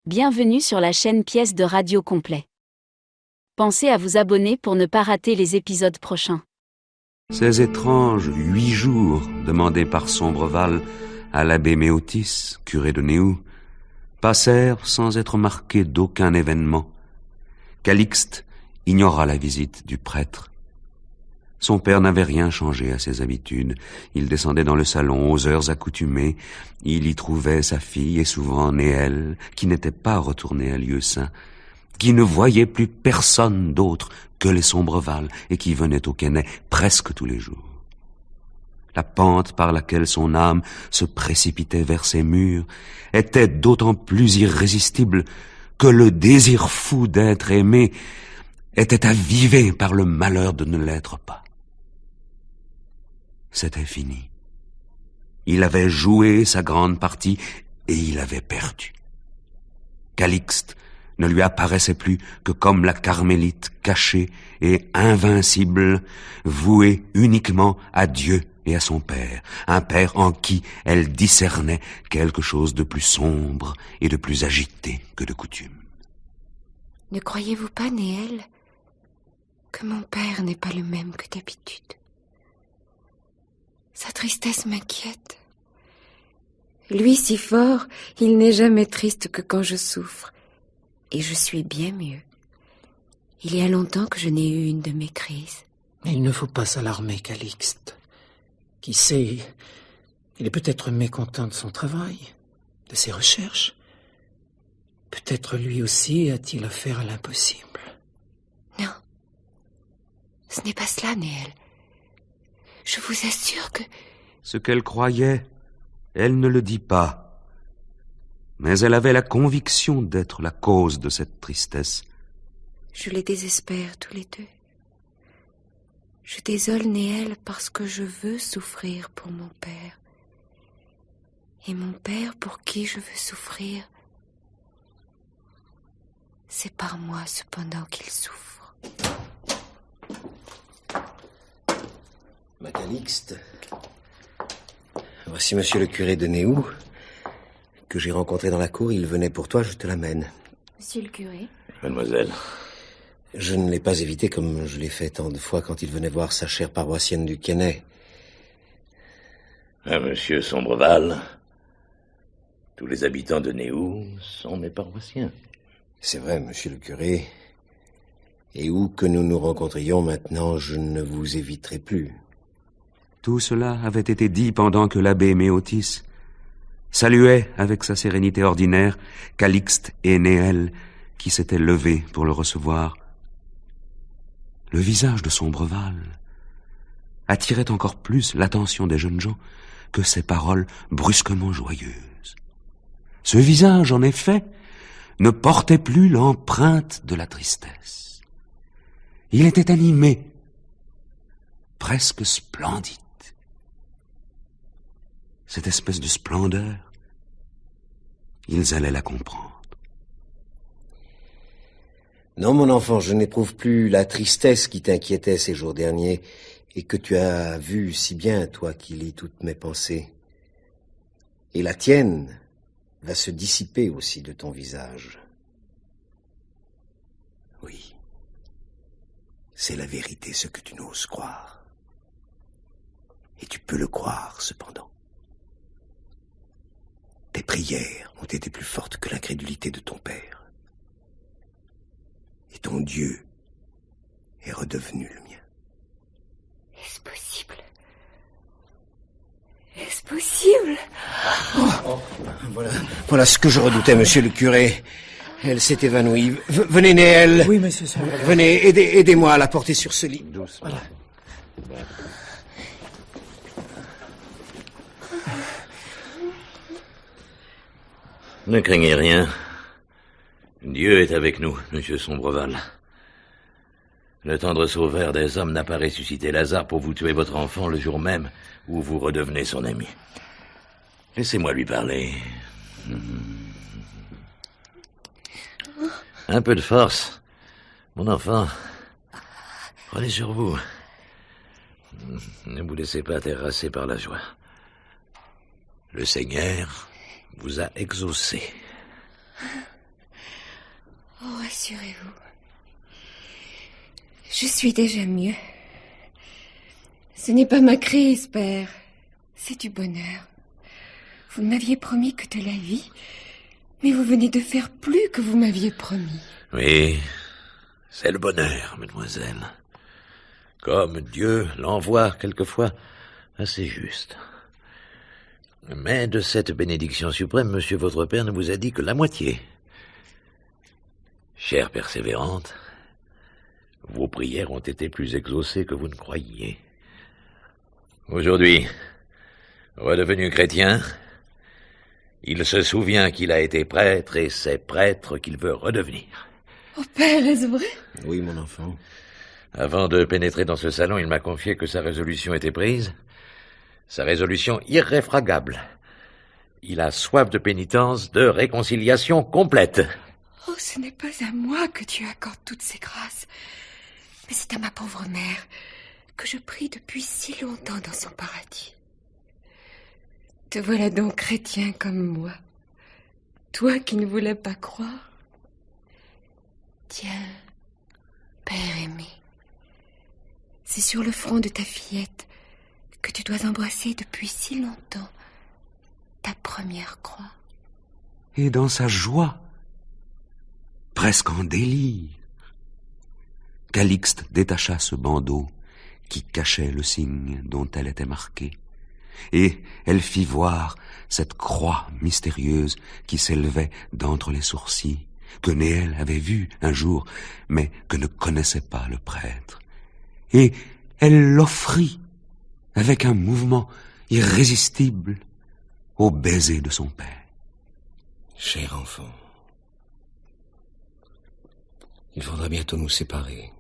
Bienvenue sur la chaîne Pièces de Radio Complet. Pensez à vous abonner pour ne pas rater les épisodes prochains. Ces étranges 8 jours demandés par Sombreval à l'abbé Méotis, curé de Néou, passèrent sans être marqués d'aucun événement. Calixte ignora la visite du prêtre. Son père n'avait rien changé à ses habitudes. Il descendait dans le salon aux heures accoutumées. Il y trouvait sa fille et souvent Néel, qui n'était pas retournée à Lieu Saint, qui ne voyait plus personne d'autre que les Sombreval et qui venait au Quesnay presque tous les jours. La pente par laquelle son âme se précipitait vers ces murs était d'autant plus irrésistible que le désir fou d'être aimé était avivé par le malheur de ne l'être pas. C'était fini. Il avait joué sa grande partie et il avait perdu. Calixte ne lui apparaissait plus que comme la carmélite cachée et invincible, vouée uniquement à Dieu et à son père, un père en qui elle discernait quelque chose de plus sombre et de plus agité que de coutume. Ne croyez-vous pas, Néel, que mon père n'est pas le même que d'habitude? Sa tristesse m'inquiète. Lui si fort, il n'est jamais triste que quand je souffre. Et je suis bien mieux. Il y a longtemps que je n'ai eu une de mes crises. Il ne faut pas s'alarmer, Calixte. Qui sait, il est peut-être mécontent de son travail, de ses recherches. Peut-être lui aussi a-t-il affaire à l'impossible. Non, ce n'est pas cela, Néel. Je vous assure que... Ce qu'elle croyait, elle ne le dit pas. Mais elle avait la conviction d'être la cause de cette tristesse. Je les désespère tous les deux. Je désole Néel parce que je veux souffrir pour mon père. Et mon père pour qui je veux souffrir, c'est par moi cependant qu'il souffre. Ma Calixte, voici monsieur le curé de Néou, que j'ai rencontré dans la cour. Il venait pour toi, je te l'amène. Monsieur le curé? Mademoiselle. Je ne l'ai pas évité comme je l'ai fait tant de fois quand il venait voir sa chère paroissienne du Quesnay. Ah, monsieur Sombreval, tous les habitants de Néou sont mes paroissiens. C'est vrai, monsieur le curé. Et où que nous nous rencontrions maintenant, je ne vous éviterai plus. Tout cela avait été dit pendant que l'abbé Méotis saluait avec sa sérénité ordinaire Calixte et Néel qui s'étaient levés pour le recevoir. Le visage de Sombreval attirait encore plus l'attention des jeunes gens que ses paroles brusquement joyeuses. Ce visage, en effet, ne portait plus l'empreinte de la tristesse. Il était animé, presque splendide. Cette espèce de splendeur, ils allaient la comprendre. Non, mon enfant, je n'éprouve plus la tristesse qui t'inquiétait ces jours derniers et que tu as vu si bien, toi qui lis toutes mes pensées. Et la tienne va se dissiper aussi de ton visage. Oui, c'est la vérité ce que tu n'oses croire. Et tu peux le croire, cependant. Tes prières ont été plus fortes que l'incrédulité de ton père. Et ton Dieu est redevenu le mien. Est-ce possible? Est-ce possible? Voilà ce que je redoutais, monsieur le curé. Elle s'est évanouie. Venez, Néel. Oui, monsieur Sombreval. Venez, aidez-moi à la porter sur ce lit. Doucement. Voilà. Ne craignez rien. Dieu est avec nous, monsieur Sombreval. Le tendre sauveur des hommes n'a pas ressuscité Lazare pour vous tuer votre enfant le jour même où vous redevenez son ami. Laissez-moi lui parler. Un peu de force. Mon enfant, prenez sur vous. Ne vous laissez pas terrasser par la joie. Le Seigneur vous a exaucé. rassurez-vous. Je suis déjà mieux. Ce n'est pas ma crise, père. C'est du bonheur. Vous m'aviez promis que de la vie, mais vous venez de faire plus que vous m'aviez promis. Oui, c'est le bonheur, mademoiselle. Comme Dieu l'envoie quelquefois assez juste. Mais de cette bénédiction suprême, monsieur votre père ne vous a dit que la moitié. Chère persévérante, vos prières ont été plus exaucées que vous ne croyiez. Aujourd'hui, redevenu chrétien, il se souvient qu'il a été prêtre et c'est prêtre qu'il veut redevenir. Oh, père, est-ce vrai? Oui, mon enfant. Avant de pénétrer dans ce salon, il m'a confié que sa résolution était prise. Sa résolution irréfragable. Il a soif de pénitence, de réconciliation complète. Oh, ce n'est pas à moi que Dieu accorde toutes ces grâces, mais c'est à ma pauvre mère que je prie depuis si longtemps dans son paradis. Te voilà donc chrétien comme moi, toi qui ne voulais pas croire. Tiens, père aimé, c'est sur le front de ta fillette que tu dois embrasser depuis si longtemps ta première croix. Et dans sa joie, presque en délire, Calixte détacha ce bandeau qui cachait le signe dont elle était marquée, et elle fit voir cette croix mystérieuse qui s'élevait d'entre les sourcils, que Néel avait vue un jour, mais que ne connaissait pas le prêtre. Et elle l'offrit avec un mouvement irrésistible au baiser de son père. Cher enfant, il faudra bientôt nous séparer.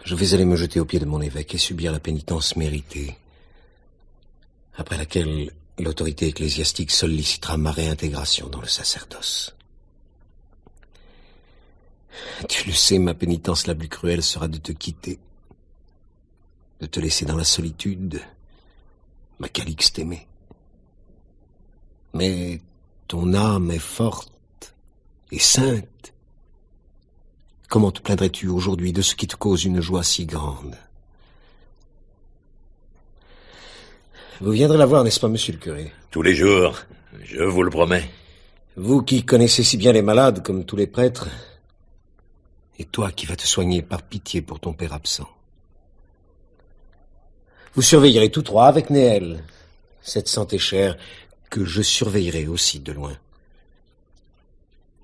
Je vais aller me jeter aux pieds de mon évêque et subir la pénitence méritée, après laquelle l'autorité ecclésiastique sollicitera ma réintégration dans le sacerdoce. Tu le sais, ma pénitence la plus cruelle sera de te quitter, de te laisser dans la solitude, ma Calixte aimée. Mais ton âme est forte et sainte. Comment te plaindrais-tu aujourd'hui de ce qui te cause une joie si grande? Vous viendrez la voir, n'est-ce pas, monsieur le curé? Tous les jours, je vous le promets. Vous qui connaissez si bien les malades comme tous les prêtres, et toi qui vas te soigner par pitié pour ton père absent. Vous surveillerez tous trois avec Néel cette santé chère que je surveillerai aussi de loin.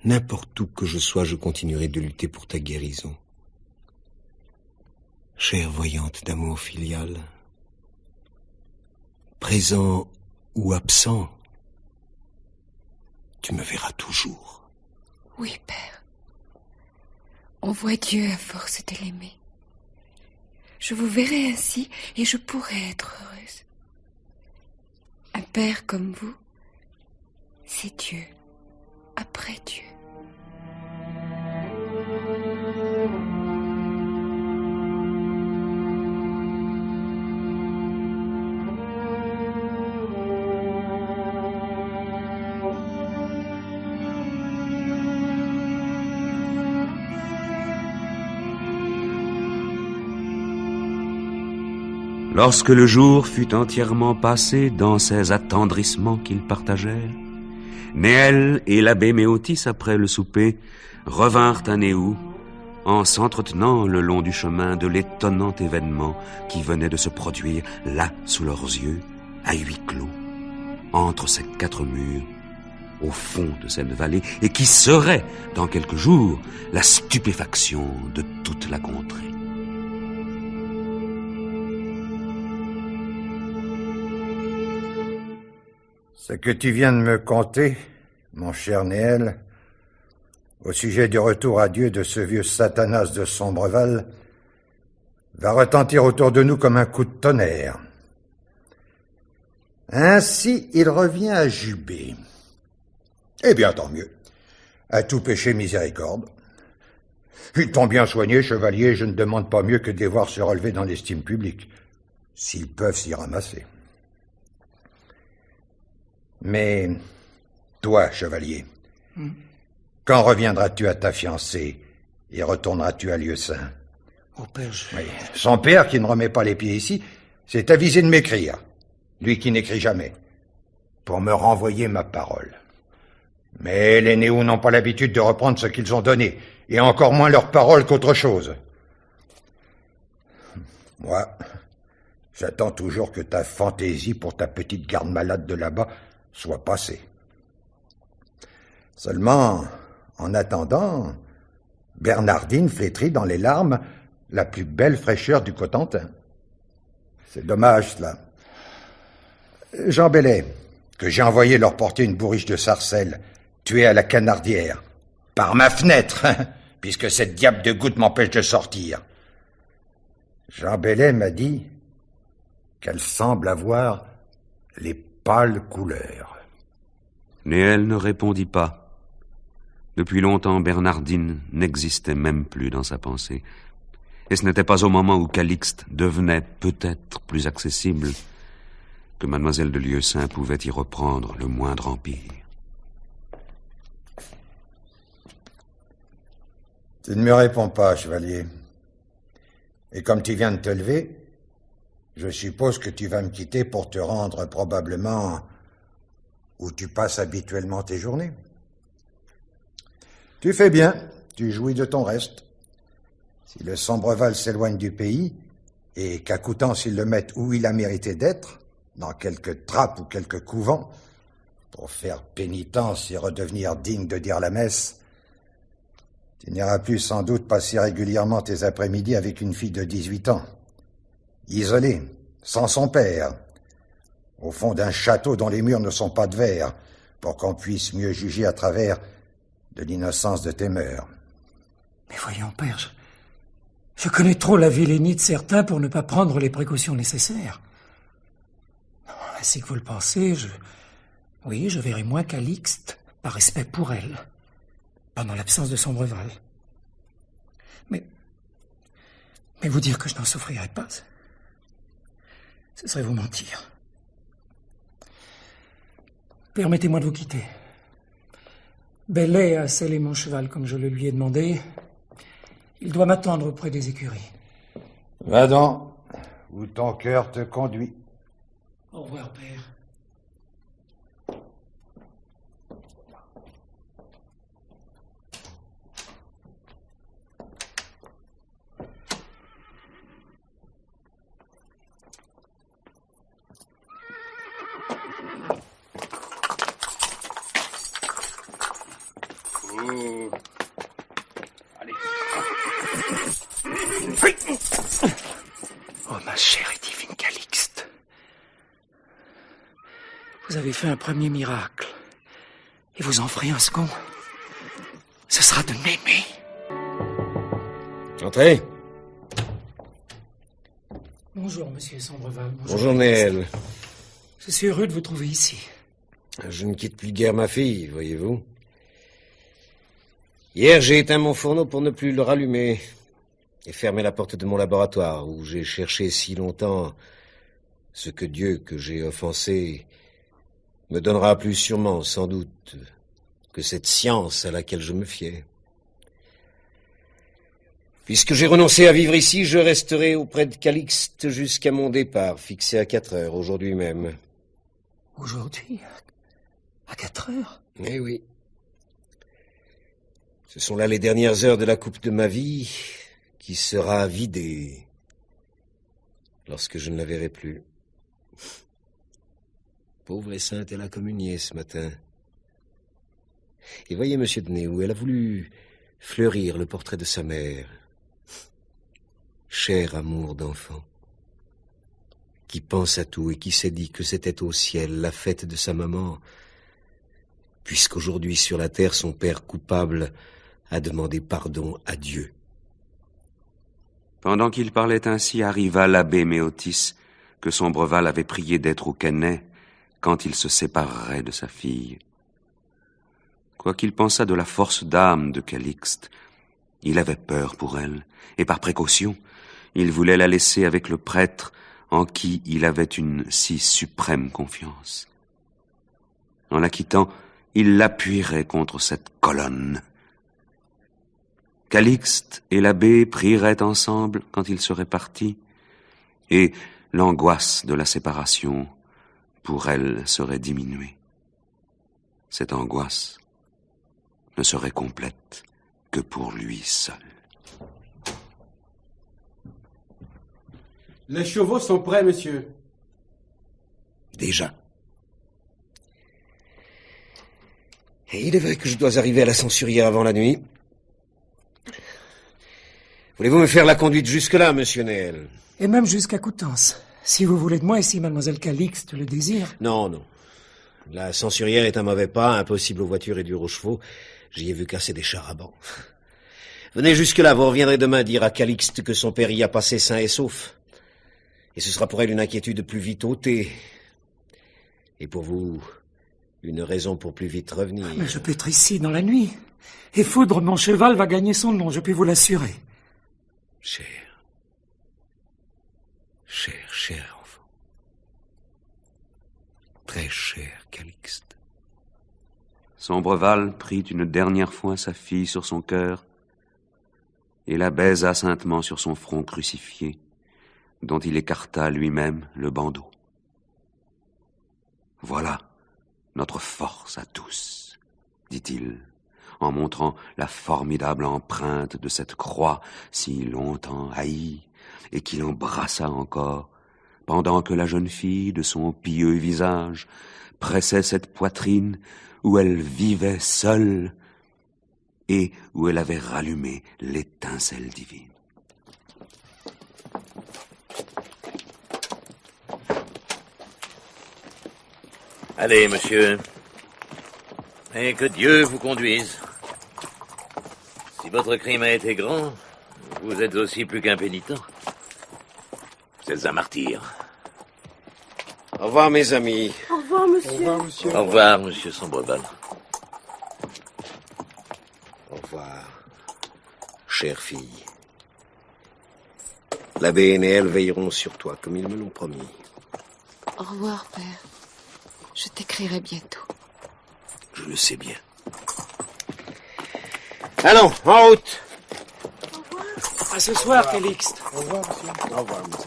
N'importe où que je sois, je continuerai de lutter pour ta guérison. Chère voyante d'amour filial, présent ou absent, tu me verras toujours. Oui, père. On voit Dieu à force de l'aimer. Je vous verrai ainsi et je pourrai être heureuse. Un père comme vous, c'est Dieu, après Dieu. Lorsque le jour fut entièrement passé dans ces attendrissements qu'ils partagèrent, Néel et l'abbé Méotis, après le souper, revinrent à Néou, en s'entretenant le long du chemin de l'étonnant événement qui venait de se produire là, sous leurs yeux, à huis clos, entre ces quatre murs, au fond de cette vallée, et qui serait, dans quelques jours, la stupéfaction de toute la contrée. Ce que tu viens de me conter, mon cher Néel, au sujet du retour à Dieu de ce vieux Satanas de Sombreval, va retentir autour de nous comme un coup de tonnerre. Ainsi, il revient à Jubé. Eh bien, tant mieux. À tout péché, miséricorde. Ils t'ont bien soigné, chevalier, je ne demande pas mieux que de les voir se relever dans l'estime publique, s'ils peuvent s'y ramasser. Mais, toi, chevalier, Quand reviendras-tu à ta fiancée et retourneras-tu à Lieu-Saint? Oh, père, Oui. Son père, qui ne remet pas les pieds ici, s'est avisé de m'écrire, lui qui n'écrit jamais, pour me renvoyer ma parole. Mais les Néous n'ont pas l'habitude de reprendre ce qu'ils ont donné, et encore moins leur parole qu'autre chose. Moi, j'attends toujours que ta fantaisie pour ta petite garde malade de là-bas soit passée. Seulement, en attendant, Bernardine flétrit dans les larmes la plus belle fraîcheur du Cotentin. C'est dommage, cela. Jean Bellet, que j'ai envoyé leur porter une bourriche de sarcelles, tuée à la canardière, par ma fenêtre, puisque cette diable de goutte m'empêche de sortir. Jean Bellet m'a dit qu'elle semble avoir les pâles couleurs. Néel ne répondit pas. Depuis longtemps, Bernardine n'existait même plus dans sa pensée. Et ce n'était pas au moment où Calixte devenait peut-être plus accessible que mademoiselle de Lieu-Saint pouvait y reprendre le moindre empire. Tu ne me réponds pas, chevalier. Et comme tu viens de te lever, je suppose que tu vas me quitter pour te rendre probablement où tu passes habituellement tes journées. Tu fais bien, tu jouis de ton reste. Si le Sombreval s'éloigne du pays, et qu'à Coutances ils le mettent où il a mérité d'être, dans quelque trappe ou quelque couvent, pour faire pénitence et redevenir digne de dire la messe, tu n'iras plus sans doute passer régulièrement tes après-midi avec une fille de 18 ans, isolée, sans son père, au fond d'un château dont les murs ne sont pas de verre, pour qu'on puisse mieux juger à travers de l'innocence de tes mœurs. Mais voyons, père, je connais trop la vilainie de certains pour ne pas prendre les précautions nécessaires. Ainsi que vous le pensez, je verrai moins Calixte, par respect pour elle, pendant l'absence de Sombreval. Mais vous dire que je n'en souffrirai pas, ce serait vous mentir. Permettez-moi de vous quitter. Bellet a scellé mon cheval comme je le lui ai demandé. Il doit m'attendre auprès des écuries. Va donc, où ton cœur te conduit. Au revoir, père. Oh, ma chère et divine Calixte. Vous avez fait un premier miracle, et vous en ferez un second. Ce sera de m'aimer. Entrez. Bonjour, monsieur Sombreval. Bonjour, Néel. Je suis heureux de vous trouver ici. Je ne quitte plus guère ma fille, voyez-vous. Hier, j'ai éteint mon fourneau pour ne plus le rallumer et fermé la porte de mon laboratoire où j'ai cherché si longtemps ce que Dieu que j'ai offensé me donnera plus sûrement, sans doute, que cette science à laquelle je me fiais. Puisque j'ai renoncé à vivre ici, je resterai auprès de Calixte jusqu'à mon départ, fixé à 4 heures, aujourd'hui même. Aujourd'hui, à 4 heures? Eh oui. Ce sont là les dernières heures de la coupe de ma vie qui sera vidée lorsque je ne la verrai plus. Pauvre et sainte, elle a communié ce matin. Et voyez, monsieur de Néou, elle a voulu fleurir le portrait de sa mère. Cher amour d'enfant, qui pense à tout et qui s'est dit que c'était au ciel la fête de sa maman, puisqu'aujourd'hui sur la terre son père coupable a demandé pardon à Dieu. Pendant qu'il parlait ainsi, arriva l'abbé Méotis, que Sombreval avait prié d'être au Quesnay quand il se séparerait de sa fille. Quoiqu'il pensât de la force d'âme de Calixte, il avait peur pour elle, et par précaution, il voulait la laisser avec le prêtre en qui il avait une si suprême confiance. En la quittant, il l'appuierait contre cette colonne. Calixte et l'abbé prieraient ensemble quand ils seraient partis, et l'angoisse de la séparation, pour elle, serait diminuée. Cette angoisse ne serait complète que pour lui seul. Les chevaux sont prêts, monsieur. Déjà. Et il est vrai que je dois arriver à la Censurière avant la nuit. Voulez-vous me faire la conduite jusque-là, monsieur Néel? Et même jusqu'à Coutances, si vous voulez de moi et si mademoiselle Calixte le désire. Non, non. La Censurière est un mauvais pas, impossible aux voitures et durs aux chevaux. J'y ai vu casser des chars à bancs. Venez jusque-là, vous reviendrez demain dire à Calixte que son père y a passé sain et sauf. Et ce sera pour elle une inquiétude plus vite ôtée. Et pour vous, une raison pour plus vite revenir. Mais je peux être ici dans la nuit. Et Foudre, mon cheval, va gagner son nom, je puis vous l'assurer. Cher. Cher enfant. Très cher, Calixte. Sombreval prit une dernière fois sa fille sur son cœur et la baisa saintement sur son front crucifié, dont il écarta lui-même le bandeau. Voilà notre force à tous, dit-il, en montrant la formidable empreinte de cette croix si longtemps haïe et qu'il embrassa encore, pendant que la jeune fille, de son pieux visage, pressait cette poitrine où elle vivait seule et où elle avait rallumé l'étincelle divine. Allez, monsieur. Et que Dieu vous conduise. Si votre crime a été grand, vous êtes aussi plus qu'impénitent. Vous êtes un martyr. Au revoir, mes amis. Au revoir, monsieur. Au revoir, monsieur. Au revoir, monsieur Sombreval. Au revoir, chère fille. L'abbé et Néel veilleront sur toi, comme ils me l'ont promis. Au revoir, père. Je t'écrirai bientôt. Je le sais bien. Allons, en route. À ce soir, Calixte. Au revoir, monsieur. Au revoir, mes amis.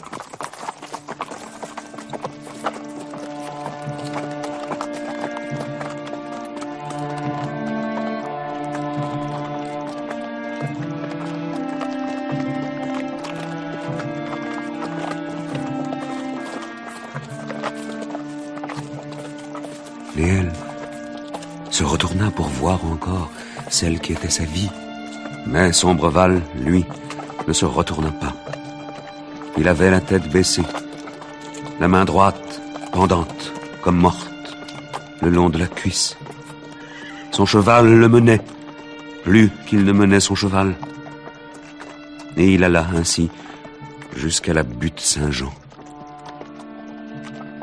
Néel se retourna pour voir encore celle qui était sa vie. Mais Sombreval, lui, ne se retourna pas. Il avait la tête baissée, la main droite pendante, comme morte, le long de la cuisse. Son cheval le menait, plus qu'il ne menait son cheval. Et il alla ainsi jusqu'à la butte Saint-Jean.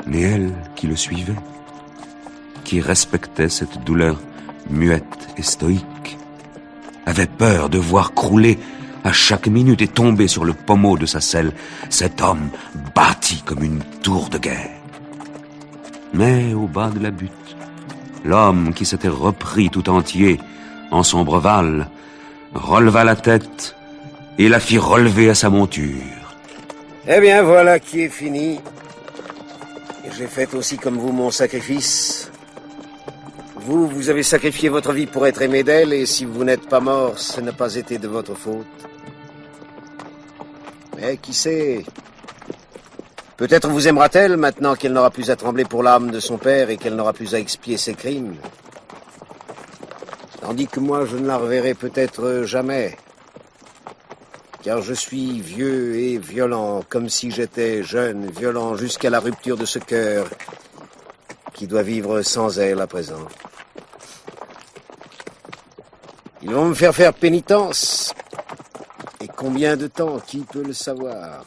Néel, qui le suivait, qui respectait cette douleur muette et stoïque, avait peur de voir crouler à chaque minute et tomber sur le pommeau de sa selle cet homme bâti comme une tour de guerre. Mais au bas de la butte, l'homme qui s'était repris tout entier en Sombreval releva la tête et la fit relever à sa monture. Eh bien, voilà qui est fini. J'ai fait aussi comme vous mon sacrifice. Vous avez sacrifié votre vie pour être aimé d'elle, et si vous n'êtes pas mort, ce n'a pas été de votre faute. Mais qui sait? Peut-être vous aimera-t-elle maintenant qu'elle n'aura plus à trembler pour l'âme de son père et qu'elle n'aura plus à expier ses crimes. Tandis que moi, je ne la reverrai peut-être jamais. Car je suis vieux et violent, comme si j'étais jeune, violent jusqu'à la rupture de ce cœur qui doit vivre sans elle à présent. Ils vont me faire pénitence. Et combien de temps, qui peut le savoir?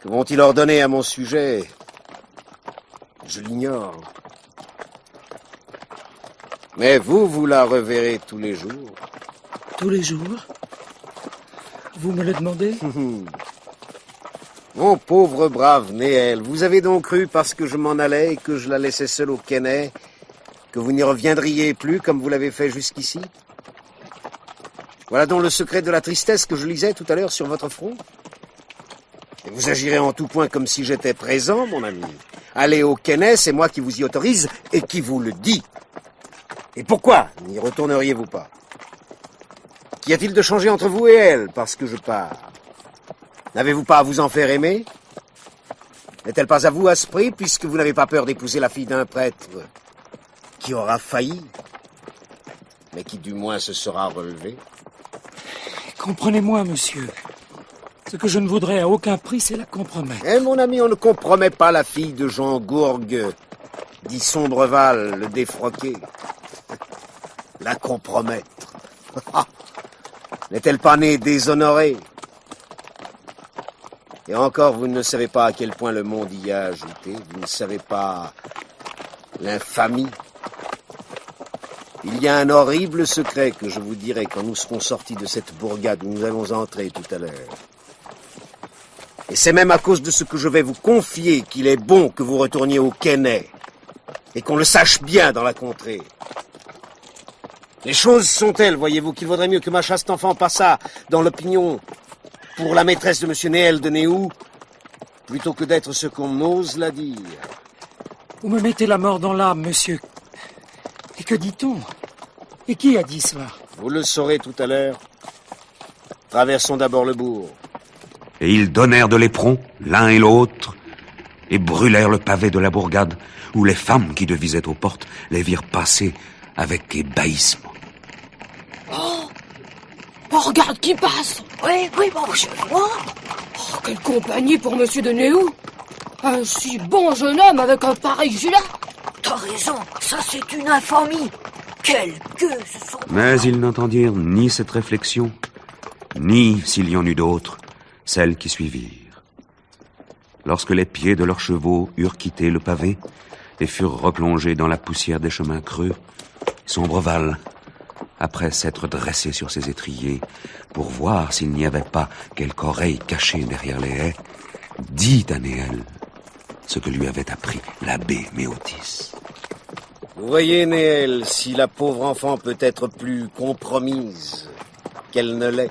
Que vont-ils ordonner à mon sujet? Je l'ignore. Mais vous la reverrez tous les jours. Tous les jours? Vous me le demandez? Mon pauvre brave Néel, vous avez donc cru parce que je m'en allais et que je la laissais seule au Quesnay que vous n'y reviendriez plus comme vous l'avez fait jusqu'ici? Voilà donc le secret de la tristesse que je lisais tout à l'heure sur votre front. Et vous agirez en tout point comme si j'étais présent, mon ami. Allez au Quesnay, c'est moi qui vous y autorise et qui vous le dis. Et pourquoi n'y retourneriez-vous pas? Qu'y a-t-il de changé entre vous et elle parce que je pars? N'avez-vous pas à vous en faire aimer? N'est-elle pas à vous à ce prix puisque vous n'avez pas peur d'épouser la fille d'un prêtre qui aura failli, mais qui du moins se sera relevé? Comprenez-moi, monsieur. Ce que je ne voudrais à aucun prix, c'est la compromettre. Eh, mon ami, on ne compromet pas la fille de Jean Gourgue, dit Sombreval, le défroqué. La compromettre. N'est-elle pas née déshonorée? Et encore, vous ne savez pas à quel point le monde y a ajouté. Vous ne savez pas l'infamie. Il y a un horrible secret que je vous dirai quand nous serons sortis de cette bourgade où nous allons entrer tout à l'heure. Et c'est même à cause de ce que je vais vous confier qu'il est bon que vous retourniez au Quesnay et qu'on le sache bien dans la contrée. Les choses sont telles, voyez-vous, qu'il vaudrait mieux que ma chaste enfant passât dans l'opinion pour la maîtresse de M. Néel de Néou, plutôt que d'être ce qu'on ose la dire. Vous me mettez la mort dans l'âme, monsieur. Et que dit-on? Et qui a dit cela? Vous le saurez tout à l'heure. Traversons d'abord le bourg. Et ils donnèrent de l'éperon, l'un et l'autre, et brûlèrent le pavé de la bourgade, où les femmes qui devisaient aux portes les virent passer avec ébahissement. Oh, regarde qui passe. Oui, bon, je vois. Oh, quelle compagnie pour monsieur de Néou. Un si bon jeune homme avec un pareil gilet. T'as raison, ça c'est une infamie. Quelle gueule ce sont. Mais ils n'entendirent ni cette réflexion, ni, s'il y en eut d'autres, celles qui suivirent. Lorsque les pieds de leurs chevaux eurent quitté le pavé et furent replongés dans la poussière des chemins creux, Sombreval, après s'être dressé sur ses étriers pour voir s'il n'y avait pas quelque oreille cachée derrière les haies, dit à Néel ce que lui avait appris l'abbé Méotis. Vous voyez, Néel, si la pauvre enfant peut être plus compromise qu'elle ne l'est,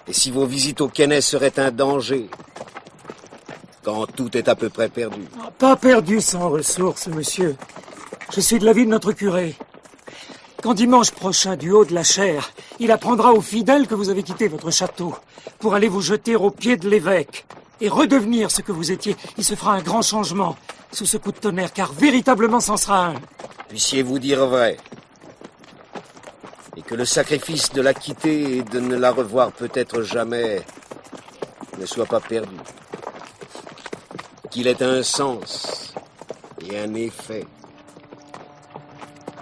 et si vos visites au Quesnay seraient un danger, quand tout est à peu près perdu. Pas perdu sans ressources, monsieur. Je suis de l'avis de notre curé. Quand dimanche prochain, du haut de la chaire, il apprendra aux fidèles que vous avez quitté votre château pour aller vous jeter aux pieds de l'évêque et redevenir ce que vous étiez, il se fera un grand changement sous ce coup de tonnerre, car véritablement c'en sera un. Puissiez-vous dire vrai, et que le sacrifice de la quitter et de ne la revoir peut-être jamais ne soit pas perdu. Qu'il ait un sens et un effet,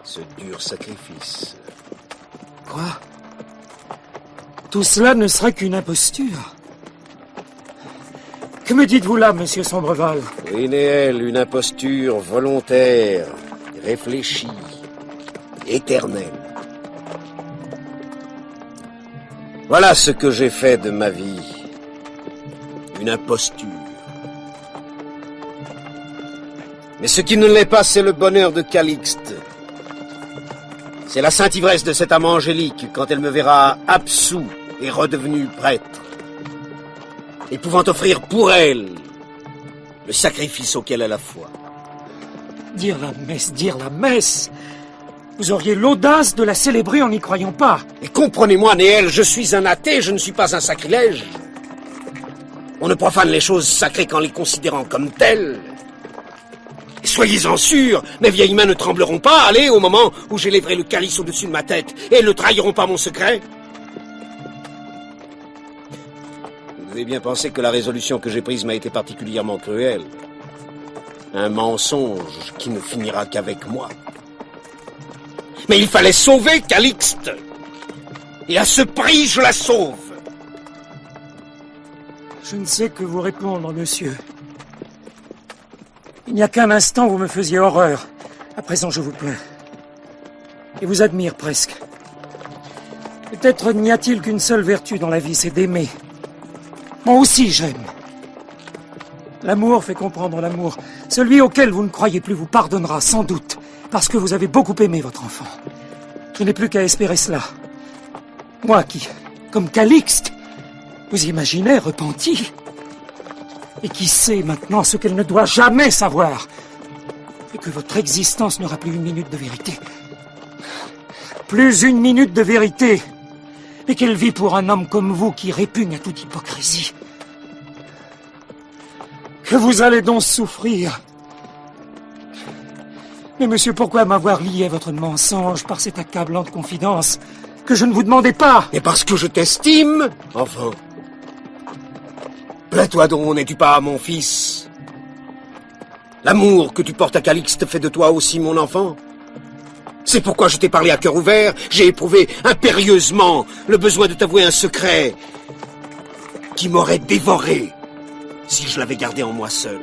ce dur sacrifice. Quoi? Tout cela ne serait qu'une imposture. Que me dites-vous là, monsieur Sombreval? Oui, Néel, une imposture volontaire, réfléchie, éternelle. Voilà ce que j'ai fait de ma vie. Une imposture. Mais ce qui ne l'est pas, c'est le bonheur de Calixte. C'est la sainte ivresse de cette âme angélique quand elle me verra absous et redevenu prêtre, et pouvant offrir pour elle le sacrifice auquel elle a foi. Dire la messe. Vous auriez l'audace de la célébrer en n'y croyant pas. Et comprenez-moi, Néel, je suis un athée, je ne suis pas un sacrilège. On ne profane les choses sacrées qu'en les considérant comme telles. Et soyez-en sûrs, mes vieilles mains ne trembleront pas, allez, au moment où j'élèverai le calice au-dessus de ma tête, et elles ne trahiront pas mon secret. Vous devez bien penser que la résolution que j'ai prise m'a été particulièrement cruelle. Un mensonge qui ne finira qu'avec moi. Mais il fallait sauver Calixte. Et à ce prix, je la sauve. Je ne sais que vous répondre, monsieur. Il n'y a qu'un instant où vous me faisiez horreur. À présent, je vous plains. Et vous admire presque. Peut-être n'y a-t-il qu'une seule vertu dans la vie, c'est d'aimer. Moi aussi, j'aime. L'amour fait comprendre l'amour. Celui auquel vous ne croyez plus vous pardonnera, sans doute, parce que vous avez beaucoup aimé votre enfant. Je n'ai plus qu'à espérer cela. Moi qui, comme Calixte, vous imaginez repenti, et qui sait maintenant ce qu'elle ne doit jamais savoir, et que votre existence n'aura plus une minute de vérité. Plus une minute de vérité, et qu'elle vit pour un homme comme vous qui répugne à toute hypocrisie. Que vous allez donc souffrir. Mais monsieur, pourquoi m'avoir lié à votre mensonge par cette accablante confidence que je ne vous demandais pas? Et parce que je t'estime, enfant. Plains-toi donc, n'es-tu pas mon fils? L'amour que tu portes à Calixte fait de toi aussi mon enfant. C'est pourquoi je t'ai parlé à cœur ouvert, j'ai éprouvé impérieusement le besoin de t'avouer un secret qui m'aurait dévoré si je l'avais gardé en moi seul.